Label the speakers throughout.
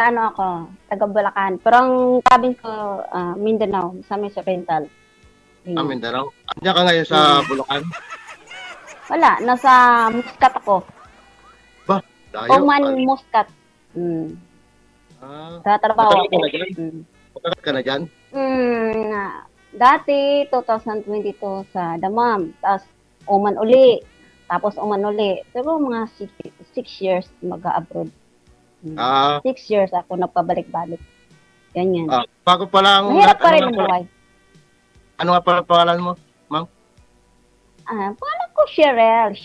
Speaker 1: ano ako, taga Bulacan. Pero ang province ko, Mindanao, sa Miss Oriental. Ganyan.
Speaker 2: Mindanao. Andiyan ka ngayon sa
Speaker 1: Mm.
Speaker 2: Bulacan?
Speaker 1: Wala, nasa Muscat ako.
Speaker 2: Ba, layo.
Speaker 1: Oman Muscat. Mm. Sa trabaho
Speaker 2: Matagal ka
Speaker 1: ako.
Speaker 2: na dyan?
Speaker 1: Mm.
Speaker 2: Matagal ka na dyan?
Speaker 1: Dati, 2022 sa Damam. Tapos, Oman uli. Tapos, Oman uli. Siguro mga 6 years mag-abroad. 6 years ako nagpabalik-balik. Ganyan.
Speaker 2: Bago pa lang.
Speaker 1: Mahirap pa rin ang buhay.
Speaker 2: Ano nga pala pangalan mo, ma'am?
Speaker 1: Pangalan ko Cheryl.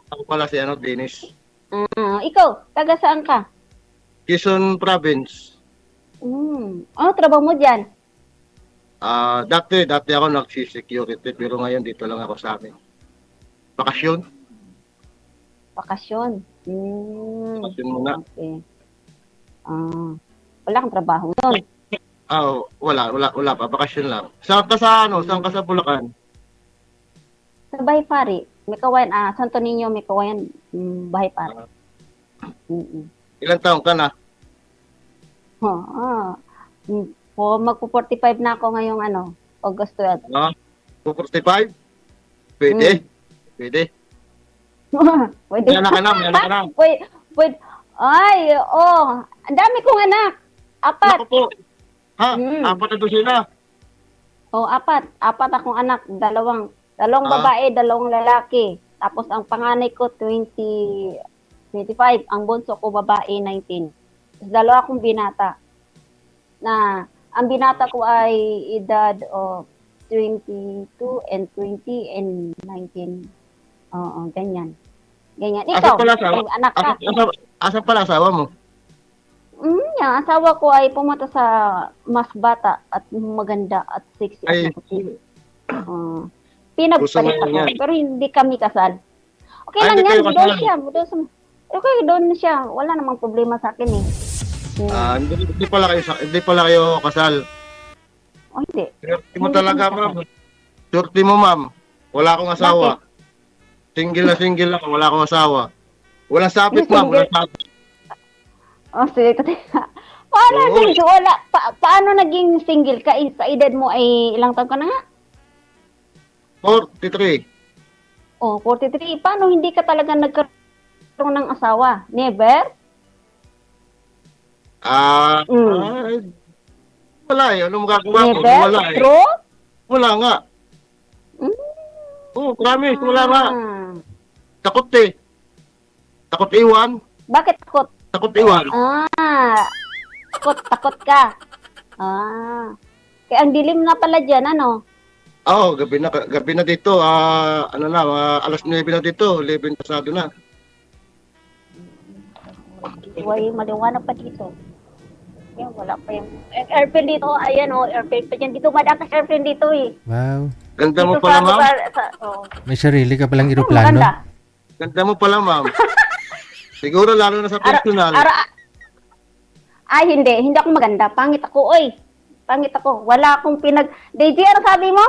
Speaker 2: Ako pala si Dennis.
Speaker 1: Ikaw, taga saan ka?
Speaker 2: Quezon Province.
Speaker 1: Ano trabaho mo dyan?
Speaker 2: Dati ako nagsi-security pero ngayon dito lang ako sa amin. Bakasyon.
Speaker 1: Bakasyon.
Speaker 2: Bakasyon muna.
Speaker 1: Okay. Wala kang trabaho nun.
Speaker 2: Wala pa. Bakasyon lang. Saan ka sa Bulacan?
Speaker 1: Sa Bahay Pari. Mikawayan, Santo Niño, Mikawayan, Bahay Pari.
Speaker 2: Ilang taong ka na?
Speaker 1: Magpo-45 na ako ngayong August 12.
Speaker 2: 45? Pwede.
Speaker 1: Pwede.
Speaker 2: May anak ka na.
Speaker 1: Pwede. Ay, ang dami kong anak. 4.
Speaker 2: Naku po. Apat na doon sila.
Speaker 1: Apat. 4 akong anak. Dalawang babae, 2 lalaki. Tapos ang panganay ko, 25. Ang bunso ko, babae, 19. Tapos 2 akong binata. Ang binata ko ay edad 22 and 20 and 19. Ganyan. Ikaw, anak ka.
Speaker 2: Asa pala asawa mo?
Speaker 1: Yung asawa ko ay pumunta sa mas bata at maganda at sexy. Pinagpalit ako, pero hindi kami kasal. Okay lang yan, doon siya. Wala namang problema sa akin eh.
Speaker 2: Hindi pala kayo kasal.
Speaker 1: Hindi.
Speaker 2: Surti mo talaga, ma'am. Surti mo, ma'am. Wala akong asawa.
Speaker 1: Bakit?
Speaker 2: Single ako, wala akong asawa. Walang sapit, ma'am. Walang sapit.
Speaker 1: Sige. Paano naging single ka? Sa edad mo ay ilang taon ka na nga?
Speaker 2: 43.
Speaker 1: 43. Paano hindi ka talaga nagkaroon ng asawa? Never?
Speaker 2: Wala eh. Ano magagawa ko?
Speaker 1: Never?
Speaker 2: Wala eh.
Speaker 1: True?
Speaker 2: Wala nga. Promise. Wala nga. Takot eh. Takot iwan.
Speaker 1: Bakit takot?
Speaker 2: Takot iwan.
Speaker 1: Takot ka. Kaya ang dilim na pala dyan,
Speaker 2: Gabi na dito. Alas 9 na dito. 11 pasado na.
Speaker 1: Maliwanag pa dito. Yan, wala pa yung airplane dito. Ayan airplane pa dyan. Dito, madakas airplane dito eh.
Speaker 3: Wow.
Speaker 2: Ganda mo pala, ma'am.
Speaker 3: May sarili ka palang eroplano.
Speaker 2: Ganda mo pala, ma'am. Siguro lalo na sa personal.
Speaker 1: Hindi. Hindi ako maganda. Pangit ako, Pangit ako. Wala akong DJ, ano sabi mo?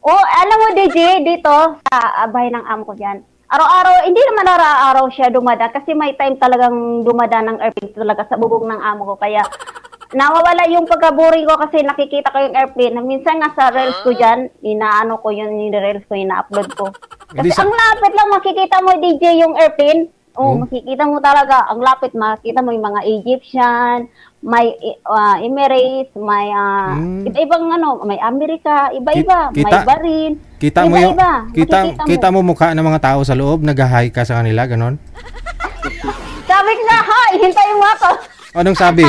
Speaker 1: Alam mo, DJ, dito, sa bahay ng amo ko dyan. Araw-araw, hindi naman araw-araw siya dumada kasi may time talagang dumada ng airplane talaga sa bubong ng amo ko. Kaya, nawawala yung pagka-boring ko kasi nakikita ko yung airplane. Minsan nga sa reels ko dyan, inaano ko yung reels ko, ina-upload ko. Kasi ang lapit lang makikita mo, DJ, yung airplane. Makikita mo talaga, ang lapit, makikita mo yung mga Egyptian, may Emirates, may iba-ibang may Amerika, iba-iba, may Bahrain.
Speaker 3: Kita mo mukha ng mga tao sa loob, nag-hi ka sa kanila, ganon?
Speaker 1: Sabi ko na, hintayin mo ako.
Speaker 3: Anong sabi?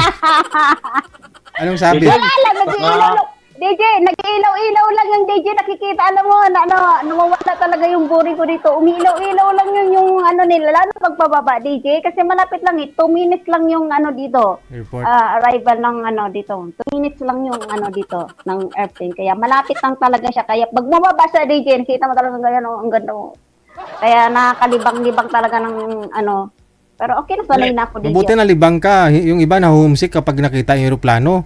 Speaker 1: Wala lang, nag-iilaw. DJ, nag-iilaw-ilaw lang yung DJ, nakikita, alam mo, nawawala talaga yung boring ko dito. Umiilaw-ilaw lang yung nila, lalo pagpababa, DJ, kasi malapit lang 2 minutes lang yung dito.
Speaker 3: Airport.
Speaker 1: Arrival ng dito. 2 minutes lang yung dito, ng airplane. Kaya malapit lang talaga siya. Kaya pag bumaba sa DJ, nakita mo talaga ganyan, ang ganda mo. Kaya nakakalibang-libang talaga ng pero okay na, sanay na ako, DJ.
Speaker 3: Mabuti na libang ka. Yung iba na homesick kapag nakita yung aeroplano.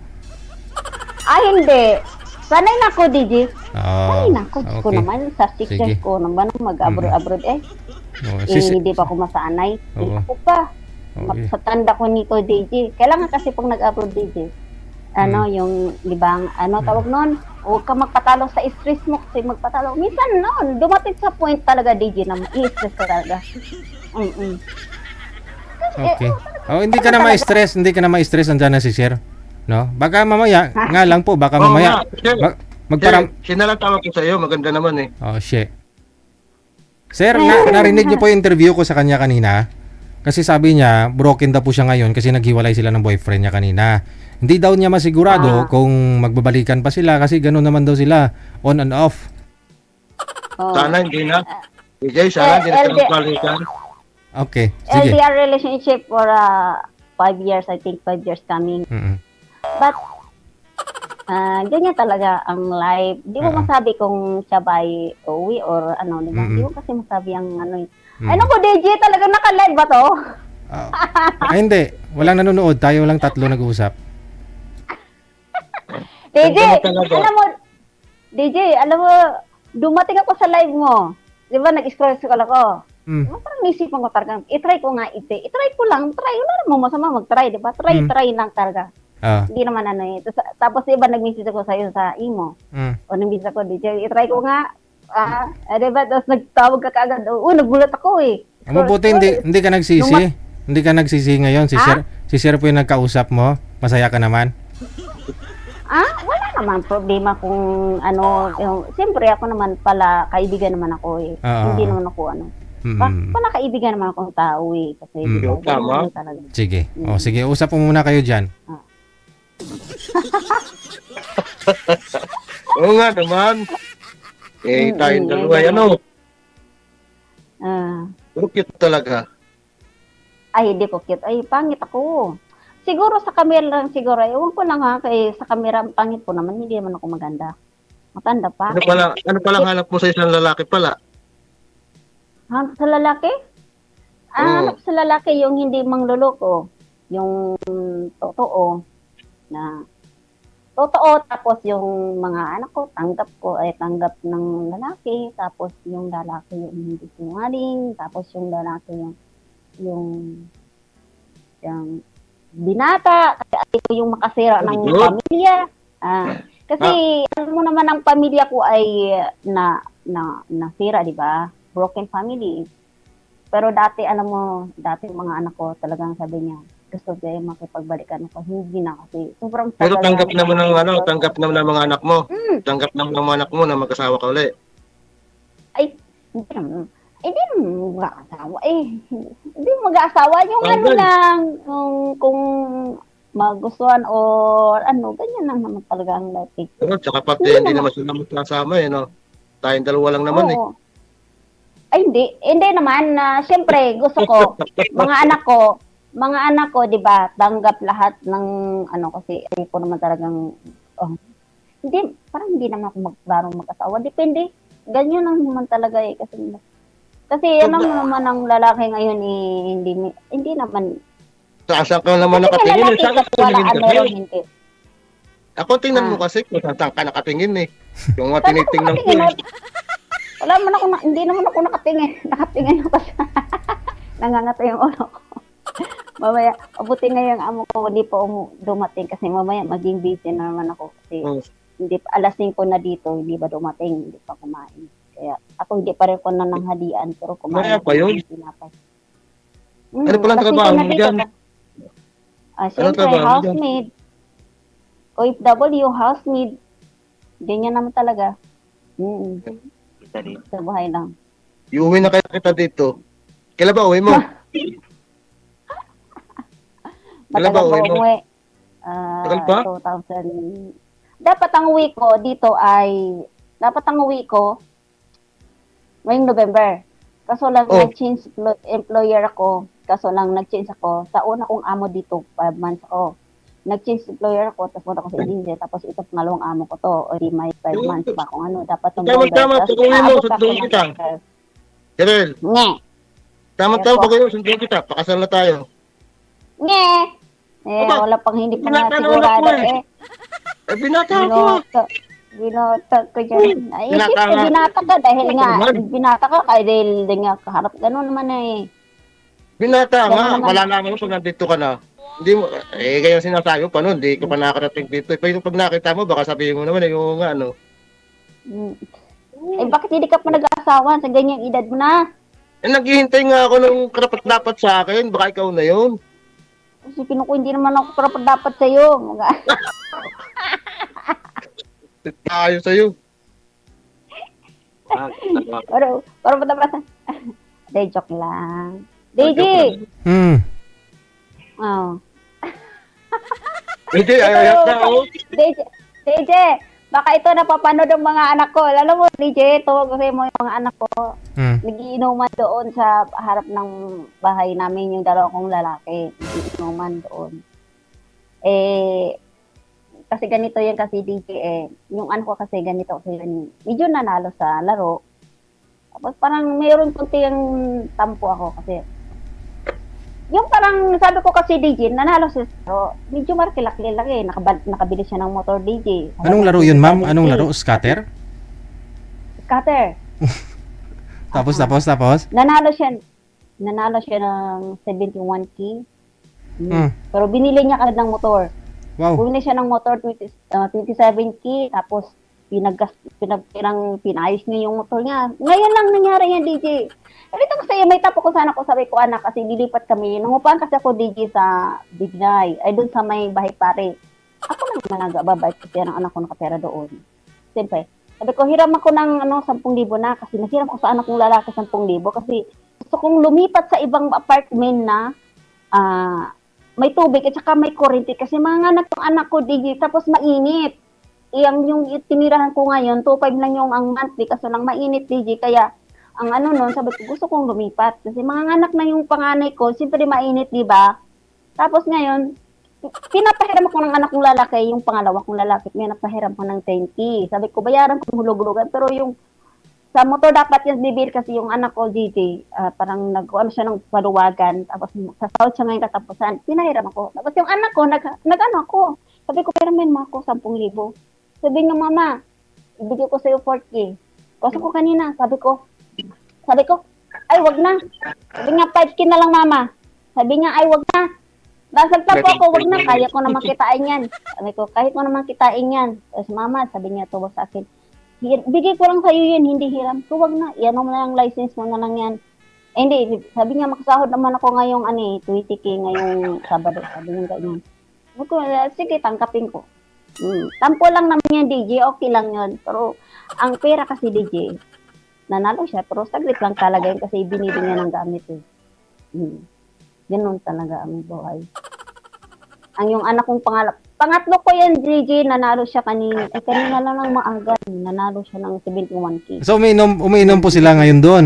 Speaker 1: Hindi. Sanay na ako, DJ. Sanay na ako.
Speaker 3: Okay.
Speaker 1: Ko naman, sa 6 years ko naman mag-abroad-abroad
Speaker 3: Oo,
Speaker 1: hindi pa ako masanay.
Speaker 3: Oo.
Speaker 1: Ako pa.
Speaker 3: Okay.
Speaker 1: Sa tanda ko nito, DJ. Kailangan kasi pag nag-upload, DJ, yung libang, tawag nun, huwag ka magpatalo sa stress mo kasi magpatalo. Minsan, dumating sa point talaga, DJ, na i-stress ka talaga.
Speaker 3: Okay. Hindi ka na ma-stress, andyan na si Sir. No? Baka mamaya, nga lang po, baka mamaya, magparam...
Speaker 2: Sinalatawa ko sa iyo, maganda naman eh.
Speaker 3: Oh, shit. Sir, narinig niyo po yung interview ko sa kanya kanina? Kasi sabi niya, broken daw po siya ngayon kasi naghiwalay sila ng boyfriend niya kanina. Hindi daw niya masigurado kung magbabalikan pa sila kasi gano'n naman daw sila, on and off.
Speaker 2: Sana hindi na. DJ, sana hindi na sila magbalikan.
Speaker 3: Okay, sige.
Speaker 1: LDR relationship for 5 years, I think 5 years coming. But, ganyan talaga ang life. Di mo masabi kung siya ba ay uwi or ano, di ba? Di mo kasi masabi ang ano. Ano ko, DJ, talaga naka-live ba to?
Speaker 3: Ay, hindi. Walang nanonood. Tayo lang tatlo nag-uusap.
Speaker 1: DJ, alam mo, dumating ako sa live mo. Di ba, nag-scroll ako. Parang nisipan ko talaga, itry ko nga itry ko lang, wala namang masama mag-try, di ba? Try lang talaga. Hindi naman ano eh. Tapos iba nag-message ako sa'yo sa imo. O nag-message ako, DJ, itry ko nga. Di ba? Tapos nagtawag ka kaagad. Nagulat ako eh.
Speaker 3: Mabuti, hindi ka nagsisi. Hindi ka nagsisi ngayon. Si Sir po yung nagkausap mo. Masaya ka naman.
Speaker 1: Wala naman problema kung siyempre ako naman pala, kaibigan naman ako eh. Hindi naman ako pala kaibigan naman akong tao eh. Kasi
Speaker 2: tama.
Speaker 3: Sige. Sige, usap po muna kayo dyan.
Speaker 2: Oo nga naman. Tayong dalawa, cute talaga.
Speaker 1: Ay, hindi ko cute. Ay, pangit ako. Siguro sa camera lang siguro. Ewan ko lang kay sa camera, pangit po naman. Hindi naman ako maganda. Matanda pa.
Speaker 2: Ano palang hanap mo sa isang lalaki pala?
Speaker 1: Hanap sa lalaki? Hanap sa lalaki yung hindi mangluloko. Yung totoo. Tapos yung mga anak ko, tanggap ng lalaki. Tapos yung lalaki yung hindi sinungaling. Tapos yung lalaki yung binata, kasi ko yung makasira ng pamilya. Kasi alam mo naman ang pamilya ko ay nasira, di ba? Broken family. Pero dati, mga anak ko talagang sabi niya, gusto niya makipagbalikan ako. Hindi na kasi sobrang
Speaker 2: pero tanggap naman ng mga anak mo. Tanggap naman ng mga anak mo na mag-asawa ka ulit.
Speaker 1: Ay, hindi naman mag-asawa. Hindi mag-asawa. Yung lang, kung magustuhan or ganyan lang naman talaga ang life.
Speaker 2: Pero tsaka pati hindi naman sila magkasama tayong dalawa lang naman
Speaker 1: Ay, hindi naman. Siyempre, gusto ko, mga anak ko, di ba, tanggap lahat ng, kasi ko naman talagang, parang hindi naman ako mag-asawa. Depende. Ganyan lang naman talaga Kasi naman ang lalaki ngayon hindi naman.
Speaker 2: Saan ka naman nakatingin? Saan ka nakatingin kasi? Ako tingnan mo kasi kung saan ka nakatingin Yung mga tinitingnan ko
Speaker 1: Wala man ako, hindi naman ako nakatingin. Nakatingin ako sa nangangata yung ulo ko. Mamaya, abuti nga yung amo ko, hindi pa dumating kasi mamaya maging busy na naman ako kasi alas 5 na dito, hindi ba dumating, hindi pa kumain. Kaya ako hindi pa rin ko na nanghalian pero kumain
Speaker 2: pa yun? Ano palang trabaho mo dyan?
Speaker 1: Siyempre, housemaid. OFW, housemaid. Ganyan naman talaga. Sa bahay lang.
Speaker 2: Iuwi na kaya kita dito. Kailan ba uwi mo? Kailan ba uwi mo? Tagal pa?
Speaker 1: 2000. Dapat ang uwi ko dito ngayong November. Kaso lang nag-change employer ako. Kaso lang nag-change ako. Sa una kong amo dito, 5 months ako. Nag-change employer ako, tapos punta ko sa India, tapos ito pangalawang amo ko to. O di may 5 months ba kung dapat
Speaker 2: Tama, pag-uwi mo, sunduin kita. Kirel.
Speaker 1: Nge.
Speaker 2: Tama, pag-uwi mo, sunduin kita. Pakasal na tayo.
Speaker 1: Nge. Wala pang hindi pa na sigurado
Speaker 2: Binata ako.
Speaker 1: Binata ko dyan. Binata ka dahil nga, binata ka dahil nga kaharap. Ganun naman
Speaker 2: Binata
Speaker 1: Kaya
Speaker 2: nga,
Speaker 1: naman-
Speaker 2: malalaman mo pag nandito ka na. Hindi mo, kaya sinasabi mo pa noon, hindi ko pa nakarating dito. Pero pag nakita mo, baka sabihin mo naman, yung nga, ano.
Speaker 1: Mm. Eh, bakit hindi ka pa nag-aasawa sa ganyang edad mo na?
Speaker 2: Naghihintay nga ako ng karapat-dapat sa akin, baka ikaw na yun.
Speaker 1: Kasi ko, hindi naman ako karapat dapat sa'yo.
Speaker 2: Tayo sa'yo.
Speaker 1: Pero dapat. Hindi, joke lang. DJ!
Speaker 3: Hmm.
Speaker 1: Oh.
Speaker 2: Hindi, ayaw na, oh.
Speaker 1: DJ, baka ito napapanood ng mga anak ko. Alam mo, DJ, tuwag kasi mo yung mga anak ko.
Speaker 3: Hmm.
Speaker 1: Nagiinuman doon sa harap ng bahay namin yung dalawa kong lalaki. Nagiinuman doon. Eh, kasi ganito yan kasi DJ eh. Yung anak ko kasi ganito kasi medyo nanalo sa laro. Tapos parang mayroon kunti yung tampo ako kasi yung parang sabi ko kasi DJ, nanalo siya sa laro. Medyo markilakli lang eh. Nakabili siya ng motor DJ.
Speaker 3: Anong laro yun, ma'am? Anong laro? Scatter?
Speaker 1: Scatter.
Speaker 3: Tapos?
Speaker 1: Nanalo siya ng 71K.
Speaker 3: Hmm.
Speaker 1: Pero binili niya agad ng motor.
Speaker 3: Wow.
Speaker 1: Bumili siya ng motor 27K tapos pinayos niya yung motor niya. Ngayon lang nangyari yan, DJ. Dito ko sa'yo, may tapo ko sana ko, sabi ko, anak, kasi lilipat kami. Nangupahan kasi ako, DJ, sa Bignay. Ay, doon sa may bahay pare. Ako naman nag-ababay kasi ang anak ko nakapera doon. Siyempre, sabi ko, hiram ako ng 10,000 na kasi naghiram ko sa anak kong lalaki 10,000 kasi gusto kong lumipat sa ibang apartment na may tubig at saka may kuryente kasi mga anak ng anak ko, DJ, tapos mainit. Yung tinirahan ko ngayon, 2,500 lang yung ang monthly kasi lang mainit, DJ, kaya ang sabi ko, gusto kong lumipat. Kasi mga anak na yung panganay ko, siyempre mainit, di ba? Tapos ngayon, pinapahiram ko ng anak kong lalaki, yung pangalawa kong lalaki, pinapahiram ko ng 10K. Sabi ko, bayaran ko hulog-hulugan. Pero yung sa motor dapat yung bibili kasi yung anak ko, DJ, parang nag-ano siya ng paluwagan. Tapos sasahod siya ngayon katapusan. Pinahiram ako. Tapos yung anak ko, nag-ano ako. Sabi ko, piramin mo ako 10,000. Sabi niya, mama, ibigay ko sa'yo 4K. Kasi ko kanina, sabi ko, ay, wag na. Sabi niya, 5K na lang, mama. Sabi niya, ay, wag na. Nasalta po ako, wag na. Kaya ko naman kitain yan. Sabi ko, kahit ko naman kitain yan. Tapos, mama, sabi niya, tuwa sa akin, bigay ko lang sa'yo yan, hindi hiram. So, wag na. Yan mo na lang license mo na lang yan. Eh, hindi. Sabi niya, makasahod naman ako ngayong 20K ngayong Sabado. Sabi niya, ganyan. Sabi ko, sige, tangkapin ko. Tampo lang naman yan, DJ. Okay lang yun. Pero, ang pera kasi, DJ, nanalo siya, pero saglit lang talaga yun kasi binili niya ng gamit eh. Ganun talaga ang buhay. Ang yung anak kong pangatlo ko yan, DJ, nanalo siya kanina. Kanina lang ng maaga, nanalo siya ng 71K.
Speaker 3: So, umiinom po sila ngayon doon?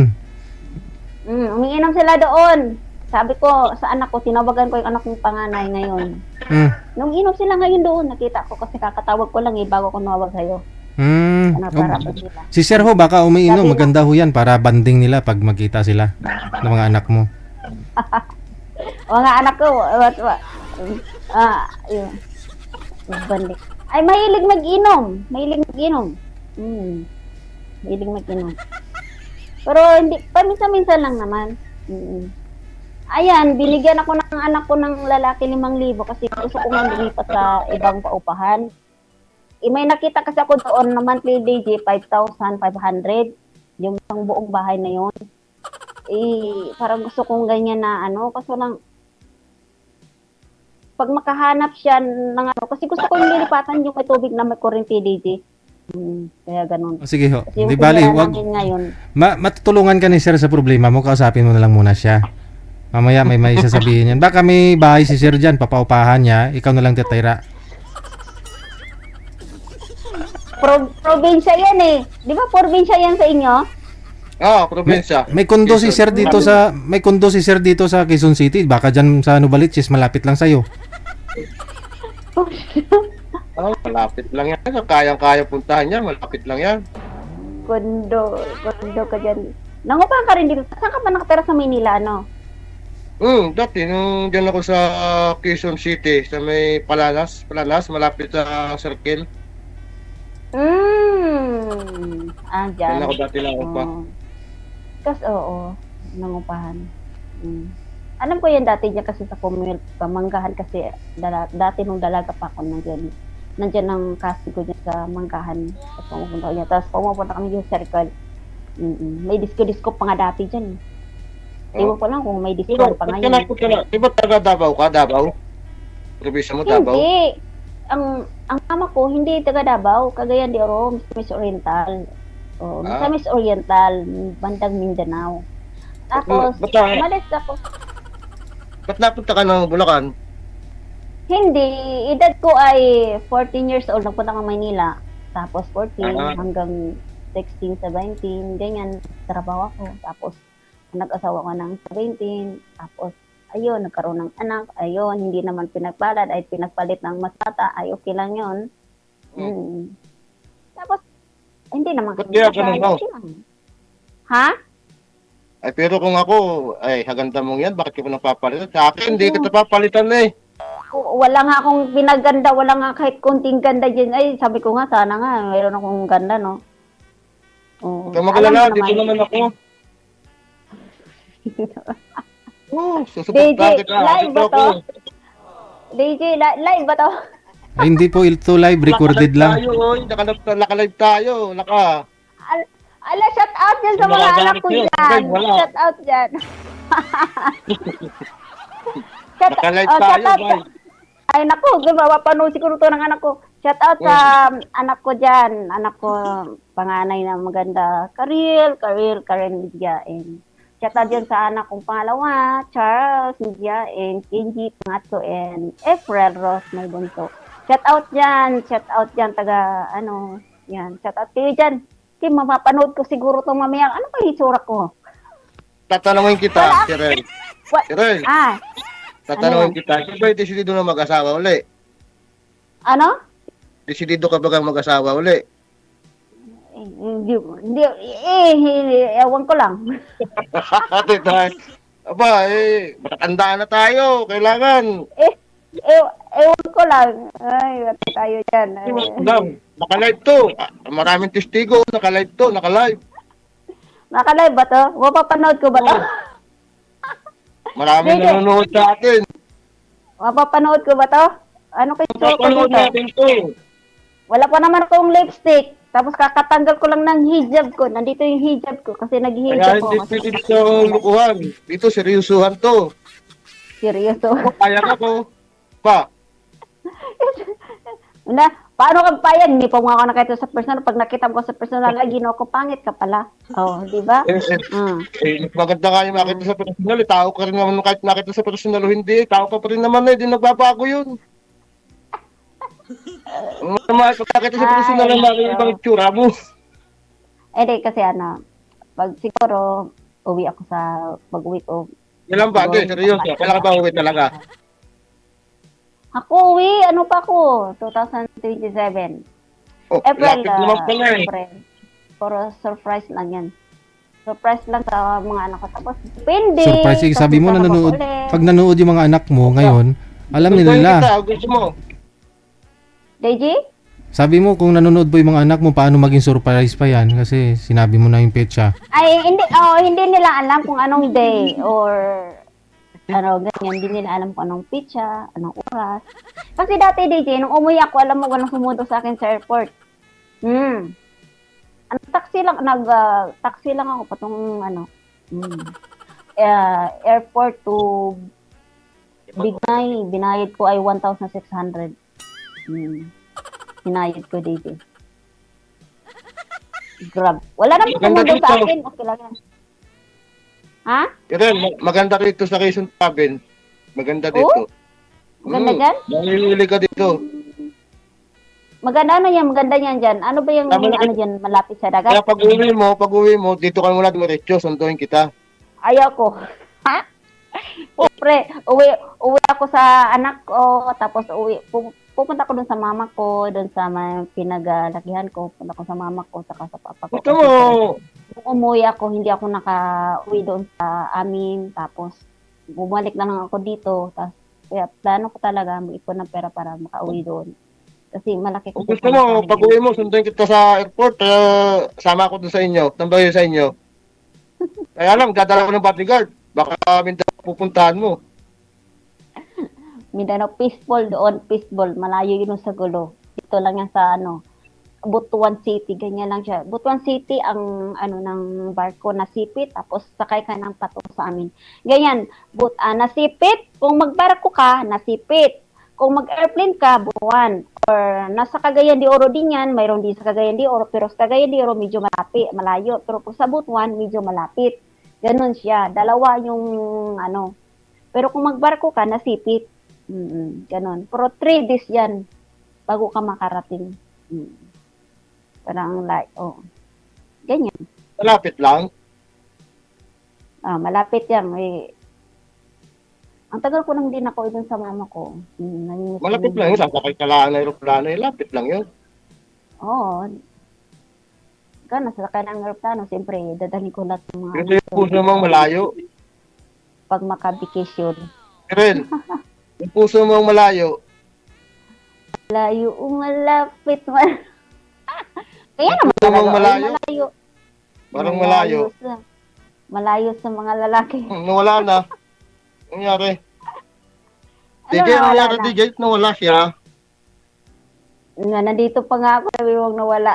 Speaker 1: Umiinom sila doon. Sabi ko, sa anak ko, tinawagan ko yung anak kong panganay ngayon. Nung inom sila ngayon doon, nakita ko kasi kakatawag ko lang bago ko nawag sa'yo.
Speaker 3: Si Sir ho, baka umiinom. Maganda ho yan para banding nila pag magkita sila ng mga anak mo.
Speaker 1: Mga anak ko, yun. Banding. Ay, mahilig mag-inom. Mahilig mag-inom. Pero hindi, paminsan-minsan lang naman. Ayan, binigyan ako ng anak ko ng lalaki 5,000 kasi gusto ko nga lumipat sa ibang paupahan. May nakita kasi ako doon na monthly DJ 5,500 yung isang buong bahay na yun. Parang gusto kong ganyan na kasi lang pag makahanap siya ng kasi gusto ko yung lilipatan yung may tubig na may kuryente, DJ. Kaya ganun.
Speaker 3: Sige ho.
Speaker 1: Kasi
Speaker 3: Di bali,
Speaker 1: ngayon.
Speaker 3: matutulungan ka ni Sir sa problema mo, kausapin mo na lang muna siya. Mamaya may sasabihin yan. Baka may bahay si Sir dyan, papaupahan niya, ikaw na lang titira.
Speaker 1: Probinsya yan eh. Di ba probinsya yan sa inyo?
Speaker 2: Probinsya.
Speaker 3: May kondo si Sir dito sa Quezon City. Baka dyan sa Novaliches, malapit lang sa'yo.
Speaker 2: Malapit lang yan. Kayang-kaya puntahan yan. Malapit lang yan.
Speaker 1: Kondo ka dyan. Nangupahan ka rin dito. Saan ka ba nakatira sa Manila,
Speaker 2: Dati, nung dyan ako sa Quezon City, sa may Palanas, malapit sa Circle.
Speaker 1: Dyan.
Speaker 2: Dyan ako dati lang pa.
Speaker 1: Kasi, nangupahan. Alam ko yan dati dyan kasi sa pamanggahan kasi dati nung dalaga pa ako nandiyan ang casting ko dyan sa manggahan. Tapos pumupunta ko dyan. Tapos pumupunta kami yung circle. May disco pa nga dati dyan. Ewan ko lang kung may disco
Speaker 2: Pero,
Speaker 1: pa
Speaker 2: ba't
Speaker 1: ngayon.
Speaker 2: di ba taga Davao ka, Davao? Probinsya mo, Davao?
Speaker 1: Hindi. Ang mama ko, hindi taga Davao. Cagayan de Oro, Miss Oriental. Oh, sa Miss Oriental, bandang Mindanao. Tapos, umalis ako.
Speaker 2: Ba't napunta ka ng Bulacan?
Speaker 1: Hindi. Edad ko ay 14 years old. Nagpunta ka Maynila. Tapos 14 hanggang 16, 17. Ganyan. Trabaho ako. Tapos, nag-asawa ko ng 17. Tapos, ayun, nagkaroon ng anak. Ayun, hindi naman pinagpalad. Ay pinagpalit ng mas bata. Ay okay lang yun. Tapos, hindi naman
Speaker 2: Ba't kaya ganun mo?
Speaker 1: Ha?
Speaker 2: Ay, pero kung ako, ay, haganda mong yan, bakit ka mo napapalitan? Sa akin, hindi kita papalitan eh.
Speaker 1: Wala nga akong pinaganda, wala nga kahit konting ganda dyan. Ay, sabi ko nga, sana nga, mayroon akong ganda, no?
Speaker 2: Huwag kang magalala, dito naman ako.
Speaker 1: DJ, live ba to? DJ, live ba to?
Speaker 3: Ay, hindi po ito live, recorded lang.
Speaker 2: Naka-live tayo,
Speaker 1: Ala, shout out dyan sa mga anak ko dyan. Shout out dyan.
Speaker 2: Naka-live tayo, boy.
Speaker 1: Ay, naku, mapapanood siguro to ng anak ko. Shout out sa anak ko dyan. Anak ko, panganay na maganda. Karen Lidyain. Shout out dyan sa anak kong pangalawa, Charles Lidyain, Kenji, pangatlo, and April Rose, may bunso. Shout out dyan, taga, yan. Shout out kayo dyan. Kim, mapapanood ko siguro itong mamaya. Ano pa yung itsura ko?
Speaker 2: Tatanungin kita, Sirel. Sirel, tatanungin kita. Sino ba yung desidido na mag-asawa uli?
Speaker 1: Ano?
Speaker 2: Desidido ka bagang mag-asawa uli?
Speaker 1: Hindi, ewan ko lang.
Speaker 2: Ate, dahil, aba, matatandaan na tayo. Kailangan.
Speaker 1: Ewan ko lang. Ay, wati tayo dyan.
Speaker 2: Naka-live to. Maraming testigo. Naka-live to. Naka-live.
Speaker 1: Naka-live ba to? Mapapanood ko ba to?
Speaker 2: Maraming nanonood sa atin.
Speaker 1: Mapapanood ko ba to? Ano kayo ko
Speaker 2: Mapapanood
Speaker 1: dito?
Speaker 2: natin to.
Speaker 1: Wala pa naman akong lipstick. Tapos kakatanggal ko lang ng hijab ko. Nandito yung hijab ko kasi
Speaker 2: Kaya
Speaker 1: nag-hijab ko.
Speaker 2: hindi dito lukuhan. Dito, seryosohan to.
Speaker 1: Seryoso.
Speaker 2: Kaya ka ko. Pa.
Speaker 1: Paano kang payag? Hindi pa mo ako nakita sa personal. Pag nakita mo ko sa personal, ginawa ko, pangit ka pala. Oh, di ba?
Speaker 2: Maganda ka yung makita sa personal. Tao ka rin naman kahit nakita sa personal o hindi. Tao ka pa rin naman eh. Di nagbabago yun. Pag nakita sa personal ang nakita ibang itsura mo.
Speaker 1: Hindi, kasi pag siguro, uwi ako pag-uwi ko.
Speaker 2: Ilan ba? Hindi, seryoso. Kailangan ba uwi talaga?
Speaker 1: Ako, uwi, ano pa ako? 2027.
Speaker 2: Oh,
Speaker 1: April,
Speaker 2: lapit naman pala eh.
Speaker 1: April. Puro surprise lang yan. Surprise lang sa mga anak ko. Tapos, depende.
Speaker 3: Surprise, sabi mo nanonood. Pag nanood yung mga anak mo ngayon, alam nila.
Speaker 2: Gusto mo?
Speaker 1: Deji?
Speaker 3: Sabi mo kung nanonood po yung mga anak mo, paano maging surprise pa yan? Kasi sinabi mo na yung petsa.
Speaker 1: Ay, hindi nila alam kung anong day or ganyan. Hindi nila alam kung anong pitsa, anong oras. Kasi dati, DJ, nung umuwi ako, alam mo, walang sumundo sa akin sa airport. Taxi lang ako patong airport to Bignay. Binayad ko ay 1,600. Binayad ko, DJ. Grab. Wala naman sumundo sa akin. Okay lang yan. Ha?
Speaker 2: Karen, maganda rito sa Quezon Province. Maganda dito.
Speaker 1: Maganda dyan?
Speaker 2: Nangyayili ka dito.
Speaker 1: Maganda yan dyan. Ano ba yung dyan malapit sa dagat?
Speaker 2: Kaya pag-uwi mo, dito ka muna dumiretso, sunduin kita.
Speaker 1: Ayaw ko. Ha? Pre, uwi ako sa anak ko, tapos pupunta ko dun sa mama ko, dun sa pinaglakihan ko, pupunta ko sa mama ko, saka sa papa ko.
Speaker 2: Ito mo!
Speaker 1: Kung umuwi ako, hindi ako naka-uwi doon sa amin, tapos bumalik na lang ako dito, tapos kaya plano ko talaga mag-ipon ng pera para makauwi doon. Kasi malaki ko.
Speaker 2: Kung gusto mo, pag-uwi mo, sunduin kita sa airport, sama ako doon sa inyo, tambayo sa inyo. Kaya alam, dadala ko ng bodyguard. Baka Mindanao pupuntahan mo?
Speaker 1: Mindanao, peaceful doon, peaceful. Malayo yun sa gulo. Ito lang yan sa Butuan City, ganyan lang siya. Butuan City ang ng barko nasipit, tapos sakay ka ng pato sa amin. Ganyan, nasipit, kung magbarko ka, nasipit. Kung mag-airplane ka, buwan. Or nasa Cagayan de Oro din yan, mayroon din sa Cagayan de Oro, pero sa Cagayan de Oro medyo malayo. Pero kung sa Butuan, medyo malapit. Ganon siya. Dalawa yung Pero kung magbarko ka, nasipit. Ganon. Pero 3 days yan bago ka makarating. Parang ganyan.
Speaker 2: Malapit lang.
Speaker 1: Malapit yan. Ang tagal ko nang din ako dun sa mama ko.
Speaker 2: Malapit lang yun. Sasakay ka lang ng aeroplano. Lapit lang yun.
Speaker 1: Oo. Nasakay ng aeroplano, siyempre, dadalhin ko lahat ng mga
Speaker 2: Ito yung puso mong malayo.
Speaker 1: pag makabikasyon.
Speaker 2: Karen, yung puso mong malayo.
Speaker 1: Layo, malapit man. Kaya naman
Speaker 2: Puso mong
Speaker 1: talaga,
Speaker 2: malayo.
Speaker 1: malayo.
Speaker 2: Parang malayo.
Speaker 1: Malayo sa mga lalaki.
Speaker 2: Nawala na. Anong nangyari? DJ,
Speaker 1: nawala
Speaker 2: nangyari
Speaker 1: na?
Speaker 2: DJ? Nawala siya.
Speaker 1: Nandito pa nga ako, sabi huwag nawala.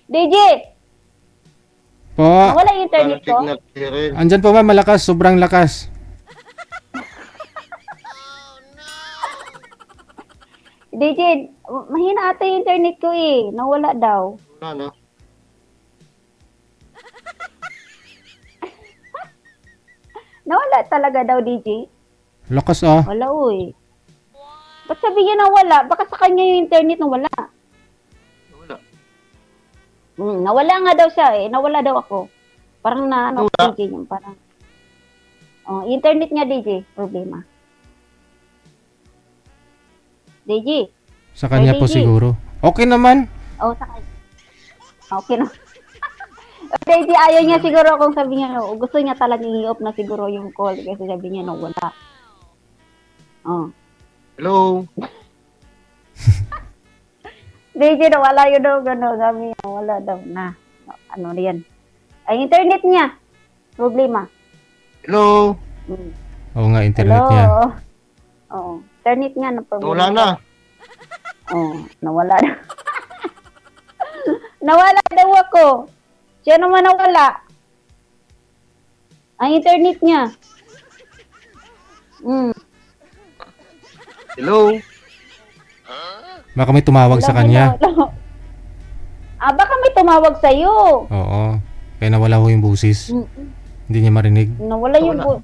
Speaker 1: DJ!
Speaker 3: Po,
Speaker 1: Nawala yung internet ko?
Speaker 2: Signal si Karen.
Speaker 3: andyan po ma'am, malakas, sobrang lakas.
Speaker 1: DJ, mahina ata yung internet ko eh. Nawala daw.
Speaker 2: Wala na.
Speaker 1: Nawala talaga daw, DJ.
Speaker 3: Lakas ah.
Speaker 1: Wala, uy. Ba't sabi niya nawala? Baka sa kanya yung internet nawala.
Speaker 2: Wala.
Speaker 1: Nawala nga daw siya eh. Nawala daw ako. Parang
Speaker 2: Nawala?
Speaker 1: DJ yung parang. Internet niya, DJ. Problema. DJ.
Speaker 3: Sa kanya po
Speaker 1: DJ.
Speaker 3: siguro. Okay naman.
Speaker 1: Sa kanya. Okay na. DJ, ayaw niya siguro kung sabi niya, gusto niya talagang i-off na siguro yung call kasi sabi niya nawala.
Speaker 2: Hello?
Speaker 1: DJ, nawala yun daw, gano'n. Sabi niya, wala daw na. Ano yan? Ay, internet niya. Problema.
Speaker 2: Hello?
Speaker 3: Oo nga, internet niya.
Speaker 1: Oo. Internet niya na problema.
Speaker 2: Nawala na.
Speaker 1: Nawala na. Nawala daw ako. Siya naman nawala. Ang internet niya.
Speaker 2: Hello?
Speaker 3: Baka may tumawag sa kanya.
Speaker 1: Hello. Baka may tumawag sa'yo.
Speaker 3: Oo. Kaya nawala ho yung busis. Hindi niya marinig.
Speaker 1: Nawala yung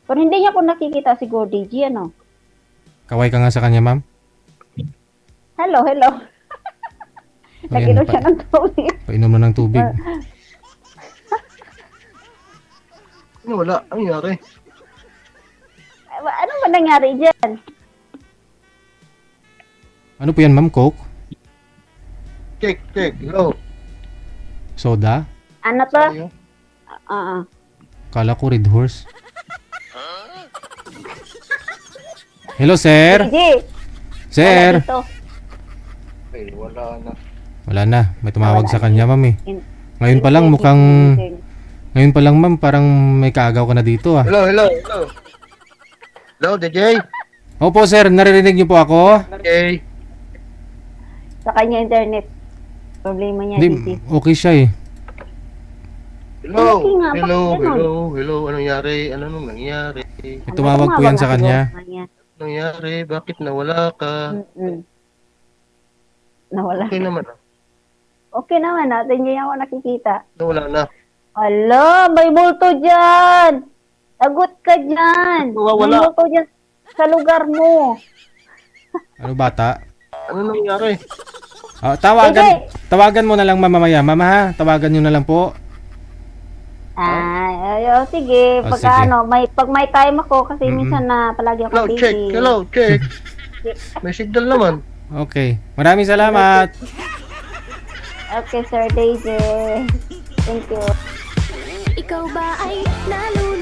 Speaker 1: Pero hindi niya po nakikita siguro, DJ, ano?
Speaker 3: Kaway ka nga sa kanya, ma'am.
Speaker 1: Hello. Naginom siya ng tubig.
Speaker 3: Painom na ng tubig.
Speaker 2: Wala. Ang nangyari?
Speaker 1: Ano ba nangyari dyan?
Speaker 3: Ano po yan, ma'am? Coke?
Speaker 2: Check. Hello?
Speaker 3: Soda?
Speaker 1: Ano to?
Speaker 2: Ayaw.
Speaker 3: Kala ko Red Horse. Hello, sir?
Speaker 1: DJ.
Speaker 3: Sir?
Speaker 1: Wala dito.
Speaker 2: Ay, wala na.
Speaker 3: Wala na. May tumawag
Speaker 1: Wala
Speaker 3: sa kanya, ma'am eh.
Speaker 1: In-
Speaker 3: Ngayon pa lang mukhang... Ngayon pa lang, ma'am, parang may kaagaw ka na dito ah.
Speaker 2: Hello? Hello, DJ?
Speaker 3: Opo, sir. Naririnig niyo po ako?
Speaker 2: Okay.
Speaker 1: Sa kanya internet. Problema niya, DJ.
Speaker 3: Hindi, okay siya eh.
Speaker 2: Hello?
Speaker 1: Okay nga, bakit ganun?
Speaker 2: Hello? Anong nangyari? Ano nangyari?
Speaker 3: May tumawag po yan sa kanya.
Speaker 2: Anong nangyari? Bakit nawala ka?
Speaker 1: Nawala.
Speaker 2: Okay naman.
Speaker 1: Okay naman, natin niya ako nakikita.
Speaker 2: Nawala na.
Speaker 1: Ala, may multo dyan! Tagot ka dyan!
Speaker 2: Nawawala.
Speaker 1: May multo dyan sa lugar mo.
Speaker 3: Ano bata?
Speaker 2: Ano nangyari?
Speaker 3: Tawagan mo na lang mamaya. Mama ha, tawagan niyo na lang po.
Speaker 1: Sige.
Speaker 3: Oh,
Speaker 1: Pagka
Speaker 3: sige.
Speaker 1: pag may time ako, kasi minsan na palagi ako busy.
Speaker 2: Hello, check. May signal naman.
Speaker 3: Okay. Maraming salamat.
Speaker 1: Okay, Sir DJ. Thank you.
Speaker 4: Ikaw ba ay nalulungkot?